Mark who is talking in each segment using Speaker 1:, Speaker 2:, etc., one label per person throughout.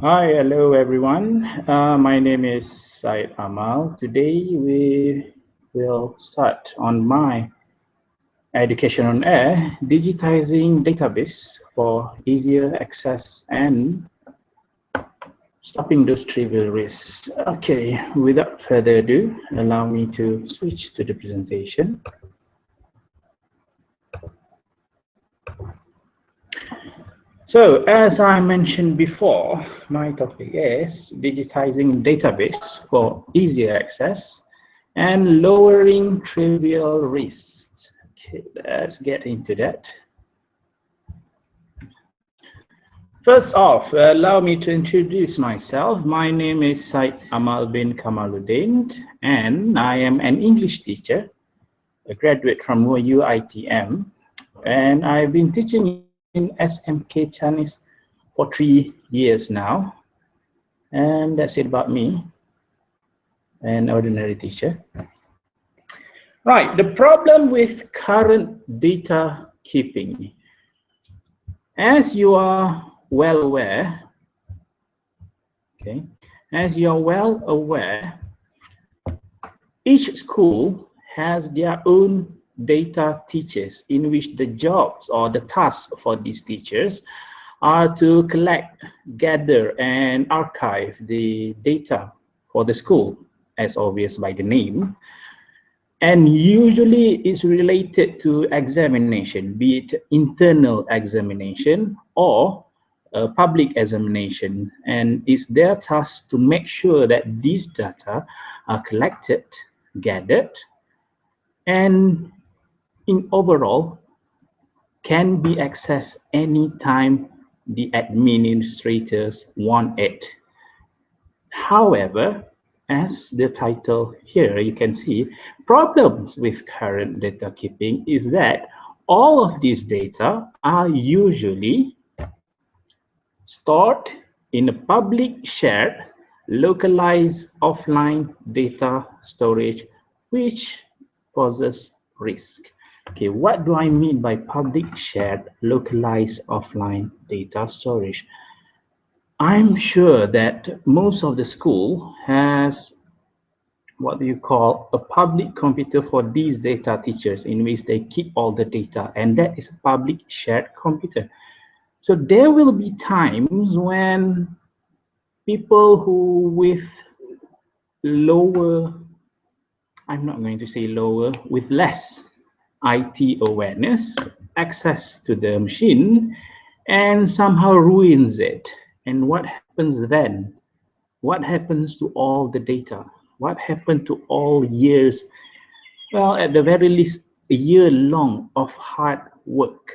Speaker 1: Hi, hello everyone. My name is Said Amal. Today we will start on my education on air, digitizing database for easier access and stopping those trivial risks. Okay, without further ado, allow me to switch to the presentation. So, as I mentioned before, my topic is digitizing database for easier access and lowering trivial risks. Okay, let's get into that. First off, allow me to introduce myself. My name is Said Amal bin Kamaluddin, and I am an English teacher, a graduate from UITM, and I've been teaching in SMK Chinese for 3 years now. And that's it about me, an ordinary teacher. Right, the problem with current data keeping. As you are well aware, each school has their own data teachers in which the jobs or the tasks for these teachers are to collect, gather, and archive the data for the school, as obvious by the name. And usually it's related to examination, be it internal examination or public examination. And it's their task to make sure that these data are collected, gathered, and in overall can be accessed anytime the administrators want it. However, as the title here, you can see problems with current data keeping is that all of these data are usually stored in a public shared localized offline data storage, which poses risk. Okay, what do I mean by public shared localized offline data storage? I'm sure that most of the school has what do you call a public computer for these data teachers in which they keep all the data, and that is a public shared computer. So there will be times when people who with lower, I'm not going to say lower, with less IT awareness, access to the machine, and somehow ruins it. And what happens then? What happens to all the data? What happened to all years? Well, at the very least, a year long of hard work.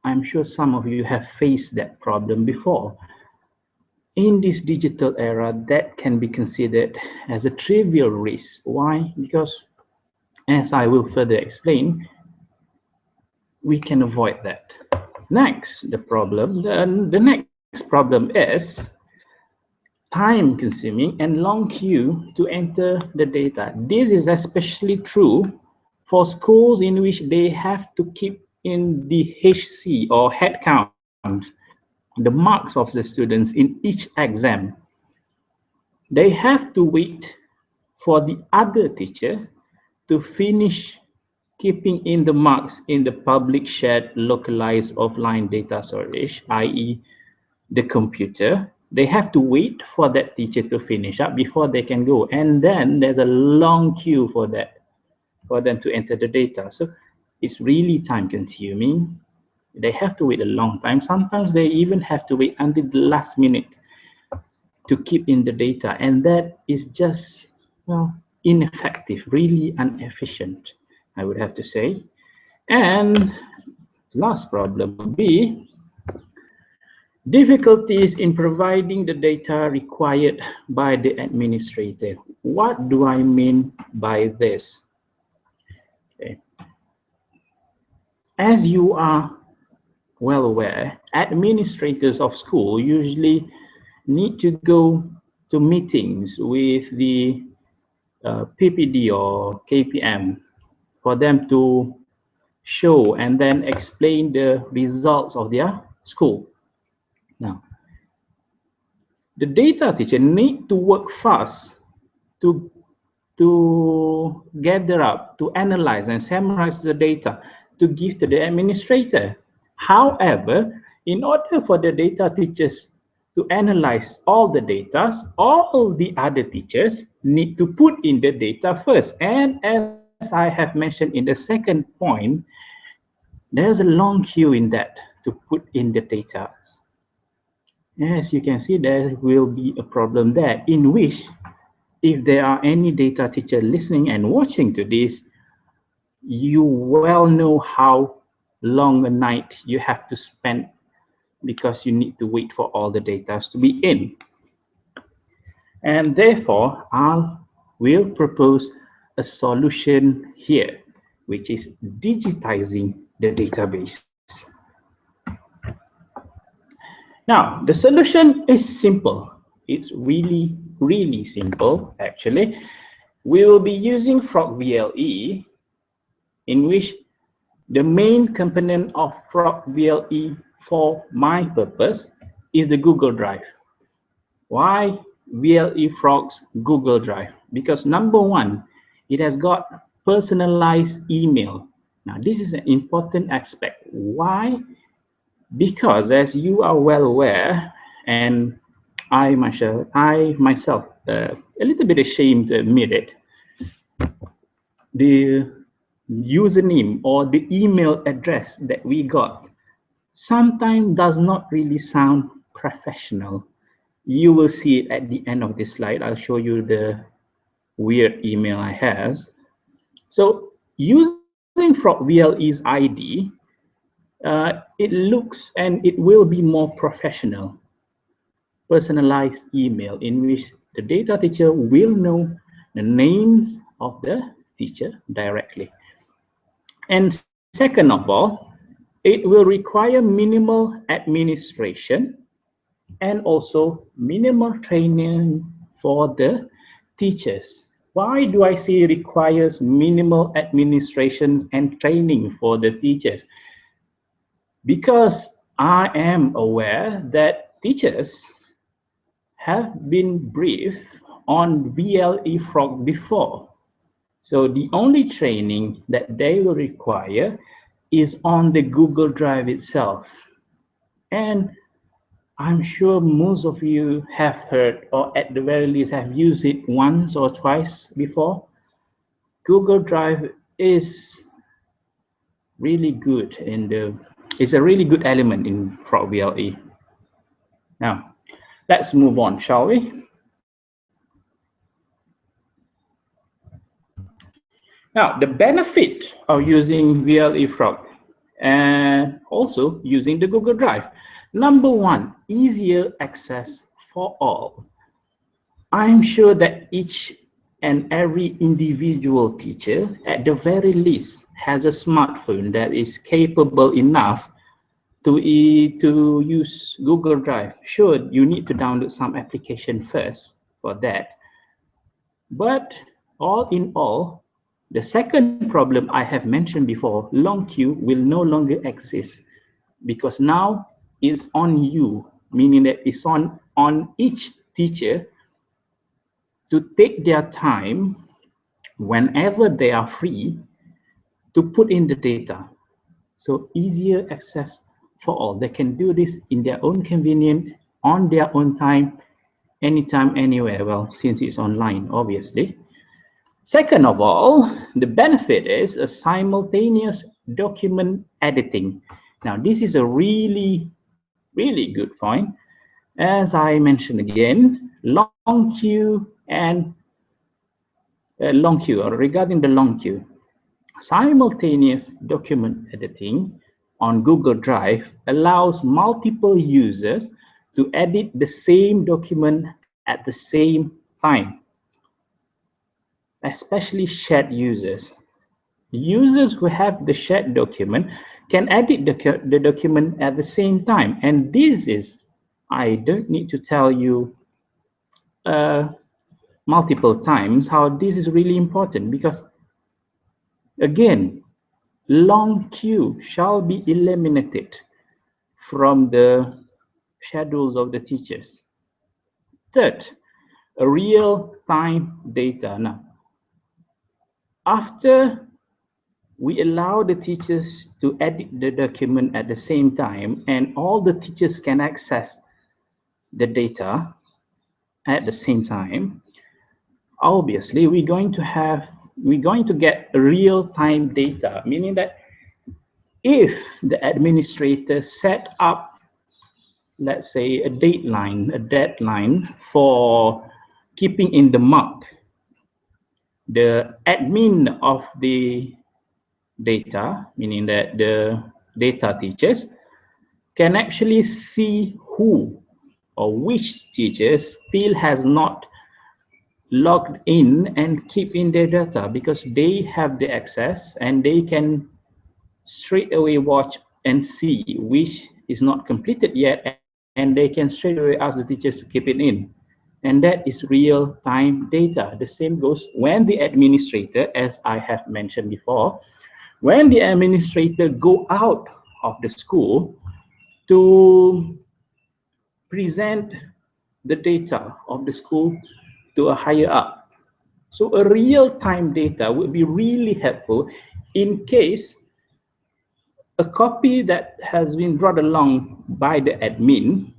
Speaker 1: I'm sure some of you have faced that problem before. In this digital era, that can be considered as a trivial risk. Why? Because, as I will further explain, we can avoid that. Next, the next problem is time-consuming and long queue to enter the data. This is especially true for schools in which they have to keep in the HC or head count, the marks of the students in each exam. They have to wait for the other teacher to finish keeping in the marks in the public shared localized offline data storage, i.e. the computer. They have to wait for that teacher to finish up before they can go. And then there's a long queue for that, for them to enter the data. So it's really time consuming. They have to wait a long time. Sometimes they even have to wait until the last minute to keep in the data. And that is just, well, ineffective, really inefficient, I would have to say. And last problem would be difficulties in providing the data required by the administrator. What do I mean by this? Okay. As you are well aware, administrators of school usually need to go to meetings with the PPD or KPM for them to show and then explain the results of their school. Now, The data teacher need to work fast to gather up, to analyze and summarize the data to give to the administrator. However, in order for the data teachers to analyze all the data, all the other teachers need to put in the data first. And as I have mentioned in the second point, there's a long queue in that to put in the data. As you can see, there will be a problem there, in which if there are any data teacher listening and watching to this, you well know how long a night you have to spend because you need to wait for all the data to be in. And therefore, I will propose a solution here, which is digitizing the database. Now, the solution is simple. It's really simple, actually. We will be using Frog VLE, in which the main component of Frog VLE for my purpose is the Google Drive. Why VLE Frog's Google Drive? Because number one, it has got personalized email. Now, this is an important aspect. Why? Because as you are well aware, and I myself, a little bit ashamed to admit it, the username or the email address that we got sometimes does not really sound professional. You will see it at the end of this slide. I'll show you the weird email I have. So using Frog VLE's ID, it looks and it will be more professional, personalized email in which the data teacher will know the names of the teacher directly. And second of all, it will require minimal administration and also minimal training for the teachers. Why do I say requires minimal administration and training for the teachers? Because I am aware that teachers have been briefed on VLE Frog before. So the only training that they will require is on the Google Drive itself. And I'm sure most of you have heard, or at the very least have used it once or twice before. Google Drive is really good it's a really good element in Frog VLE. Now, let's move on, shall we? Now, the benefit of using VLE Frog and also using the Google Drive. Number one, easier access for all. I'm sure that each and every individual teacher, at the very least, has a smartphone that is capable enough to use Google Drive. Sure, you need to download some application first for that. But all in all, the second problem I have mentioned before, long queue will no longer exist because now it's on you, meaning that it's on each teacher to take their time whenever they are free to put in the data. So easier access for all. They can do this in their own convenience, on their own time, anytime, anywhere. Well, since it's online, obviously. Second of all, the benefit is a simultaneous document editing. Now, this is a really good point. As I mentioned again, long queue and regarding the long queue, simultaneous document editing on Google Drive allows multiple users to edit the same document at the same time, especially shared users. Users who have the shared document can edit the document at the same time. And this is, I don't need to tell you multiple times how this is really important, because again, long queue shall be eliminated from the schedules of the teachers. Third, a real-time data. Now, after we allow the teachers to edit the document at the same time, and all the teachers can access the data at the same time, obviously we're going to get real-time data, meaning that if the administrator set up, let's say, a deadline for keeping in the mark, the admin of the data, meaning that the data teachers can actually see who or which teachers still has not logged in and keep in their data, because they have the access and they can straight away watch and see which is not completed yet, and they can straight away ask the teachers to keep it in. And that is real-time data. The same goes when the administrator, as I have mentioned before, when the administrator go out of the school to present the data of the school to a higher up. So a real-time data would be really helpful in case a copy that has been brought along by the admin,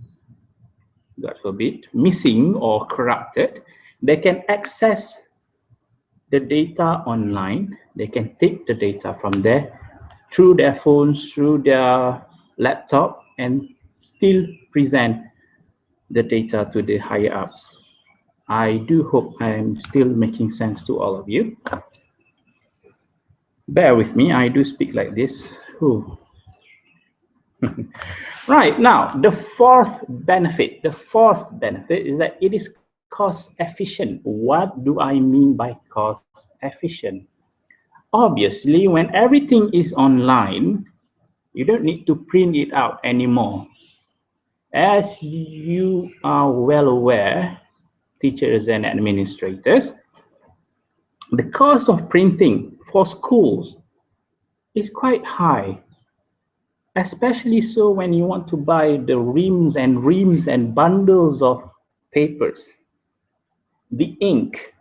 Speaker 1: God forbid, missing or corrupted, they can access the data online. They can take the data from there through their phones, through their laptop, and still present the data to the higher ups. I do hope I am still making sense to all of you. Bear with me, I do speak like this. Right, now the fourth benefit is that it is cost efficient. What do I mean by cost efficient? Obviously, when everything is online, you don't need to print it out anymore. As you are well aware, teachers and administrators, the cost of printing for schools is quite high, especially so when you want to buy the reams and bundles of papers, the ink,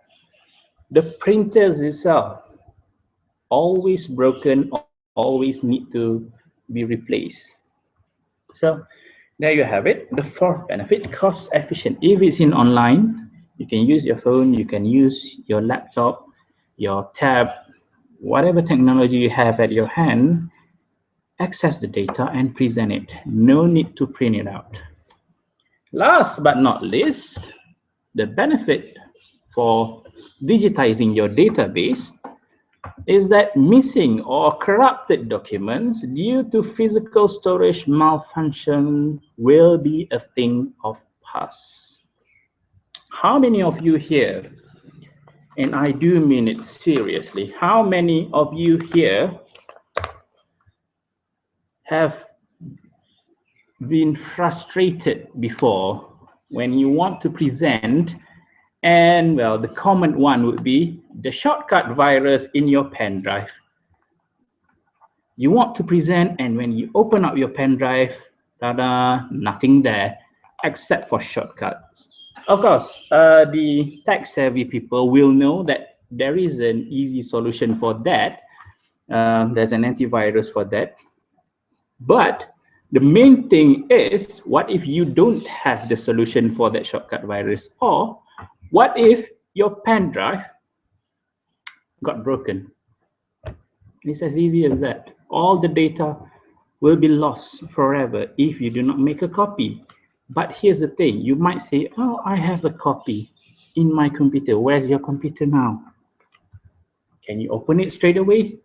Speaker 1: the printers itself, always broken, always need to be replaced. So there you have it. The fourth benefit, cost efficient. If it's in online, you can use your phone, you can use your laptop, your tab, whatever technology you have at your hand, access the data and present it. No need to print it out. Last but not least, the benefit for digitizing your database is that missing or corrupted documents due to physical storage malfunction will be a thing of past. How many of you here, and I do mean it seriously, how many of you here have been frustrated before when you want to present, and well, the common one would be the shortcut virus in your pen drive. You want to present, and when you open up your pen drive, ta-da, nothing there except for shortcuts. Of course, the tech-savvy people will know that there is an easy solution for that. There's an antivirus for that. But the main thing is, what if you don't have the solution for that shortcut virus? Or what if your pen drive got broken? It's as easy as that. All the data will be lost forever if you do not make a copy. But here's the thing, you might say, oh, I have a copy in my computer. Where's your computer now? Can you open it straight away?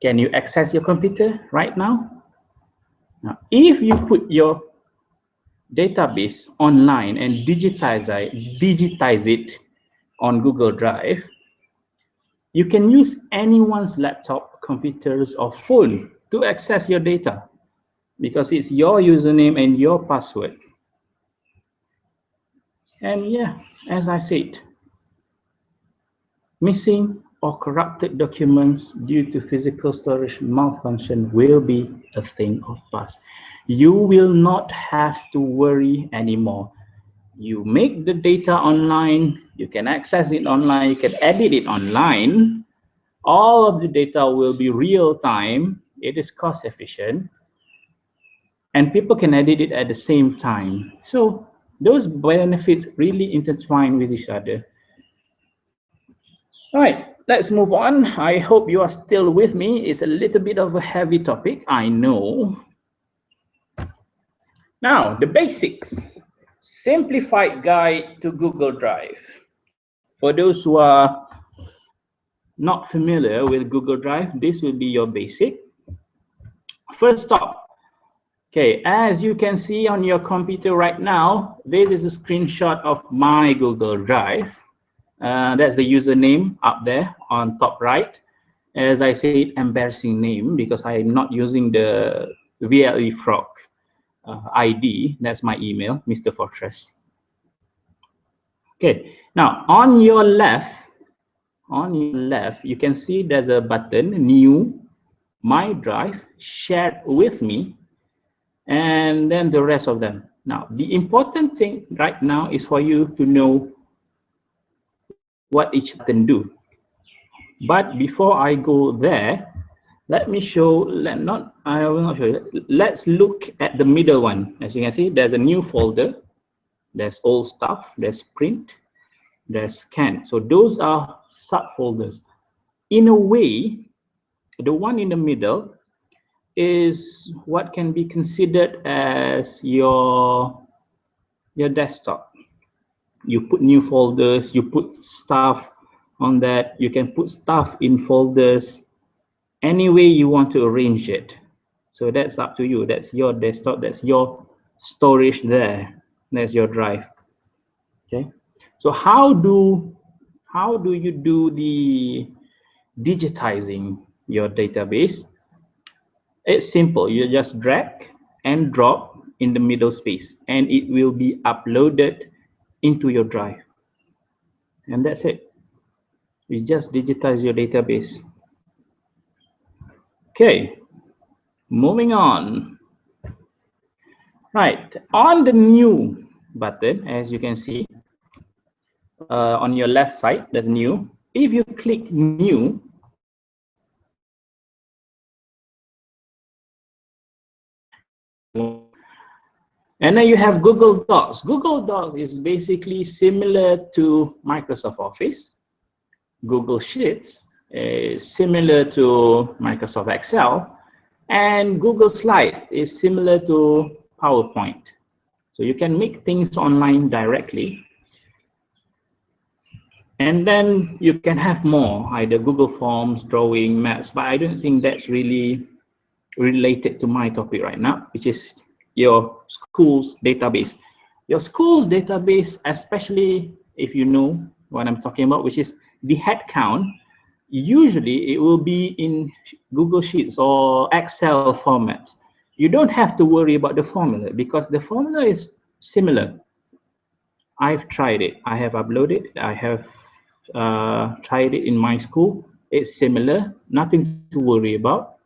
Speaker 1: Can you access your computer right now? Now, if you put your database online and digitize it on Google Drive, you can use anyone's laptop, computers, or phone to access your data because it's your username and your password. And yeah, as I said, missing or corrupted documents due to physical storage malfunction will be a thing of past. You will not have to worry anymore. You make the data online, you can access it online, you can edit it online. All of the data will be real time, it is cost efficient, and people can edit it at the same time. So those benefits really intertwine with each other. All right, let's move on. I hope you are still with me. It's a little bit of a heavy topic, I know. Now, the basics. Simplified guide to Google Drive. For those who are not familiar with Google Drive, this will be your basic. First off, okay, as you can see on your computer right now, this is a screenshot of my Google Drive. That's the username up there on top right. As I said, embarrassing name because I'm not using the VLE frog ID. That's my email, Mr. Fortress. Okay, now on your left, you can see there's a button, new, my drive, shared with me, and then the rest of them. Now, the important thing right now is for you to know what each button do. But before I go there, let me show, I will not show you. Let's look at the middle one. As you can see, there's a new folder. There's old stuff, there's print, there's scan. So those are subfolders. In a way, the one in the middle is what can be considered as your desktop. You put new folders, you put stuff on that, you can put stuff in folders any way you want to arrange it. So that's up to you. That's your desktop, that's your storage there. That's your drive. Okay. So how do you do the digitizing your database? It's simple. You just drag and drop in the middle space and it will be uploaded into your drive. And that's it. You just digitize your database. Okay, moving on. Right, on the new button, as you can see, on your left side, there's new. If you click new, and then you have Google Docs. Google Docs is basically similar to Microsoft Office. Google Sheets is similar to Microsoft Excel. And Google Slide is similar to PowerPoint. So you can make things online directly. And then you can have more, either Google Forms, drawing, maps, but I don't think that's really related to my topic right now, which is your school's database. Your school database, especially if you know what I'm talking about, which is the head count, usually it will be in Google Sheets or Excel format. You don't have to worry about the formula because the formula is similar. I've tried it. I have uploaded. I have tried it in my school. It's similar. Nothing to worry about.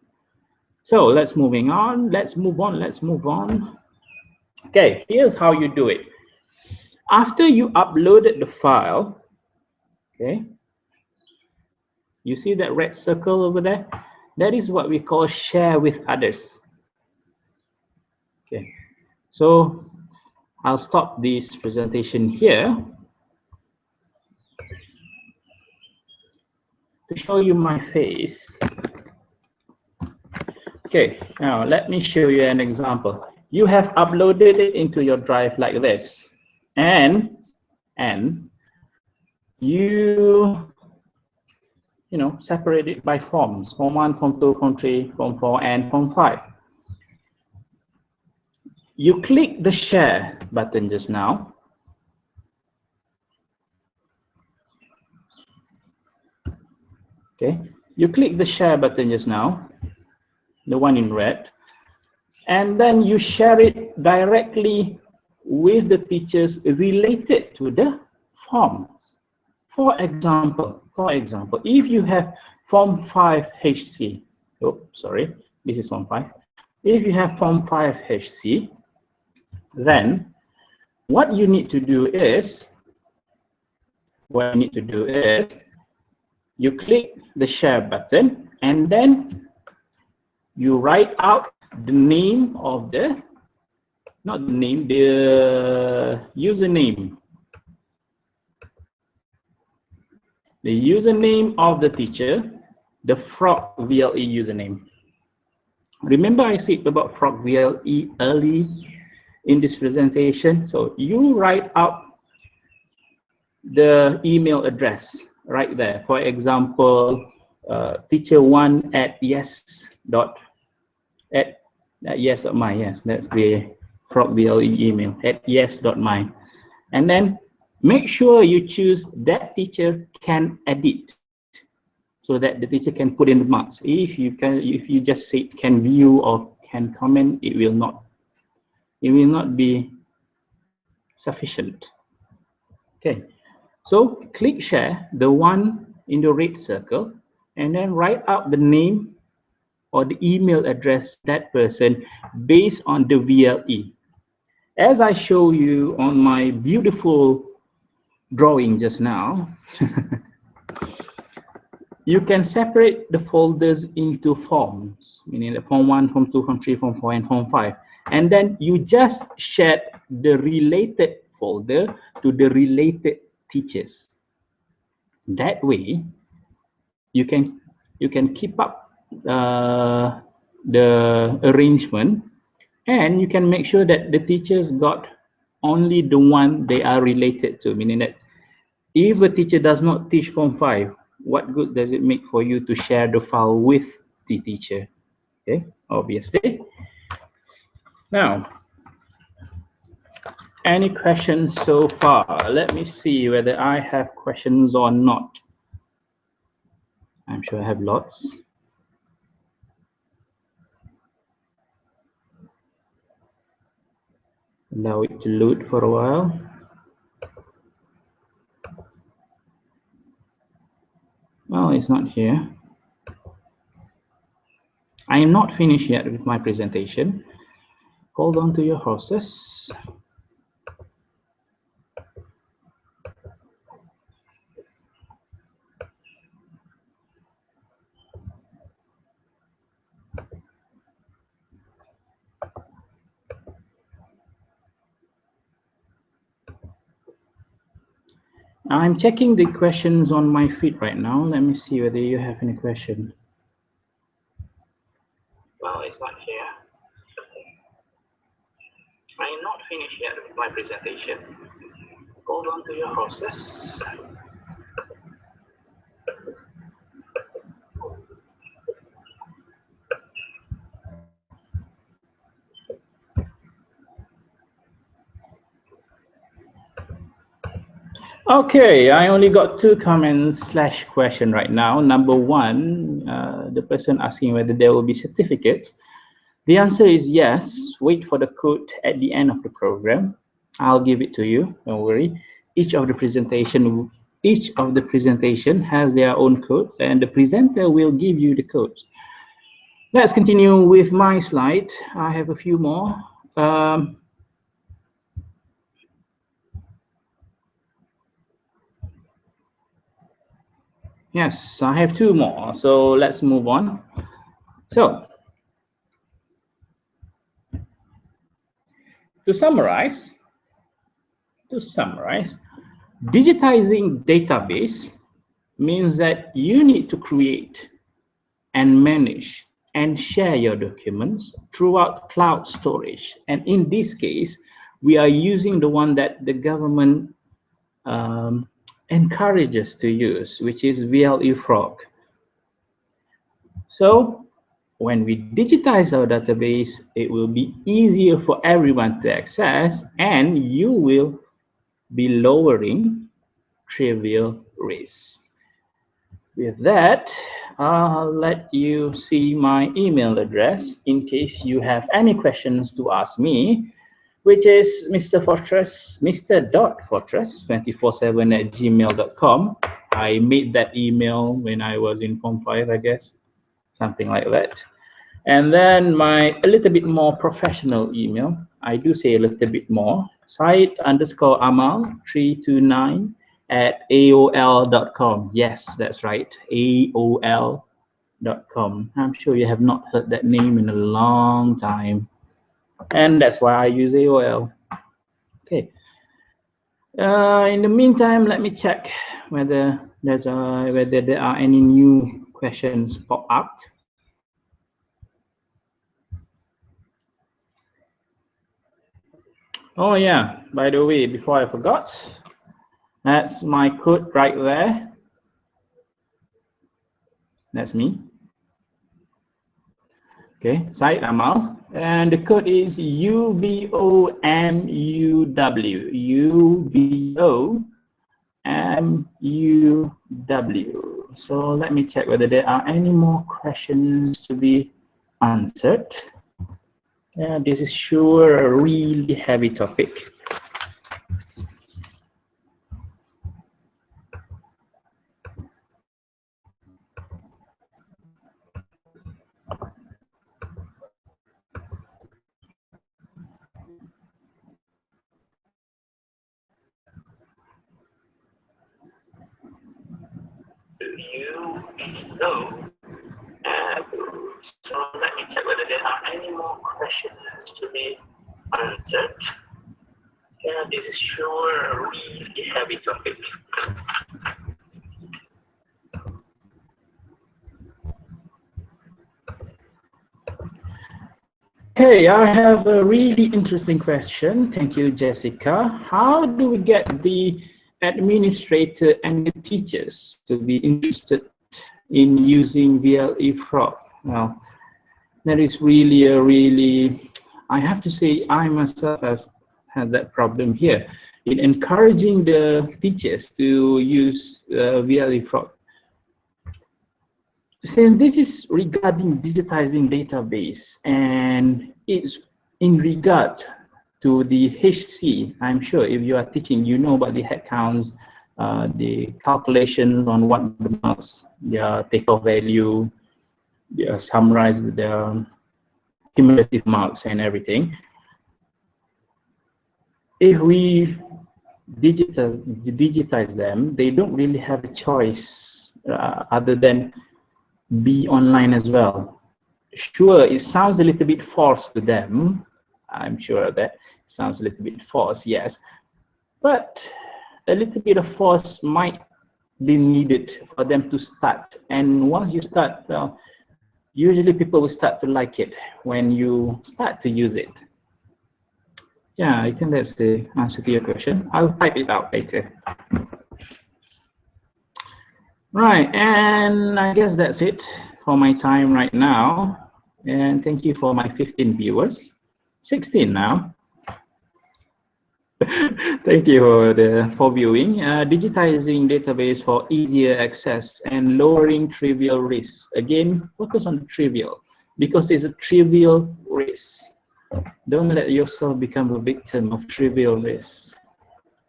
Speaker 1: So let's moving on. Let's move on. Okay, here's how you do it. After you uploaded the file, okay, you see that red circle over there? That is what we call share with others. Okay, so I'll stop this presentation here to show you my face. Okay, now let me show you an example. You have uploaded it into your drive like this, and you separate it by forms, form 1, form 2, form 3, form 4, and form 5. You click the share button just now. Okay, you click the share button just now, the one in red, and then you share it directly with the teachers related to the forms. For example, if you have Form 5 HC, oh, sorry, this is Form 5. If you have Form 5 HC, then what you need to do is, you click the share button and then you write out the name of the, not the name, the username. The username of the teacher, the Frog VLE username. Remember I said about Frog VLE early in this presentation? So you write out the email address right there. For example, teacher1@yes.my. Yes, that's the Frog VLE email, @yes.my. And then make sure you choose that teacher can edit, so that the teacher can put in the marks. If you just say can view or can comment, it will not be sufficient. Okay, so click share, the one in the red circle, and then write out the name or the email address that person based on the VLE. As I show you on my beautiful drawing just now, you can separate the folders into forms, meaning the form 1, form 2, form 3, form 4, and form 5. And then you just share the related folder to the related teachers. That way, you can keep up the arrangement, and you can make sure that the teachers got only the one they are related to, meaning that if a teacher does not teach form 5, what good does it make for you to share the file with the teacher? Okay, obviously. Now, any questions so far? Let me see whether I have questions or not. I'm sure I have lots. Allow it to load for a while. Well, it's not here. I am not finished yet with my presentation. Hold on to your horses. I'm checking the questions on my feed right now. Let me see whether you have any question. Well, it's not here. I am not finished yet with my presentation. Hold on to your horses. Okay, I only got 2 comments / question right now. Number 1, the person asking whether there will be certificates. The answer is yes. Wait for the code at the end of the program. I'll give it to you, don't worry. Each of the presentation has their own code, and the presenter will give you the codes. Let's continue with my slide. I have a few more. Yes, I have 2 more, so let's move on. So, to summarize, digitizing database means that you need to create and manage and share your documents throughout cloud storage. And in this case, we are using the one that the government encourages to use, which is VLE Frog. So when we digitize our database, it will be easier for everyone to access, and you will be lowering trivial risks. With that, I'll let you see my email address in case you have any questions to ask me, which is mr.fortress247@gmail.com. I made that email when I was in Form 5, I guess, something like that. And then a little bit more professional email. I do say a little bit more. Site_Amal329 at AOL.com. Yes, that's right. AOL.com. I'm sure you have not heard that name in a long time. And that's why I use AOL. Okay. In the meantime, let me check whether there are any new questions pop up. Oh yeah, by the way, before I forgot, that's my code right there. That's me. Okay, site Amal, and the code is UBOMUW. UBOMUW. So let me check whether there are any more questions to be answered. Yeah, this is sure a really heavy topic. So let me check whether there are any more questions to be answered. Yeah, this is sure a really heavy topic. Okay, I have a really interesting question. Thank you, Jessica. How do we get the administrator and the teachers to be interested in using VLE fraud? Well, that is really, I have to say, I myself have had that problem here in encouraging the teachers to use VLE fraud. Since this is regarding digitizing database and it's in regard to the HC, I'm sure if you are teaching, you know about the headcounts, the calculations on what the marks, their takeoff value, they summarize the cumulative marks and everything. If we digitize them, they don't really have a choice other than be online as well. Sure, it sounds a little bit forced to them. I'm sure that sounds a little bit forced, yes. But a little bit of force might be needed for them to start. And once you start, well, usually people will start to like it when you start to use it. Yeah, I think that's the answer to your question. I'll type it out later. Right, and I guess that's it for my time right now. And thank you for my 15 viewers, 16 now. Thank you for viewing. Digitizing database for easier access and lowering trivial risks. Again, focus on the trivial because it's a trivial risk. Don't let yourself become a victim of trivial risks.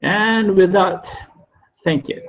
Speaker 1: And with that, thank you.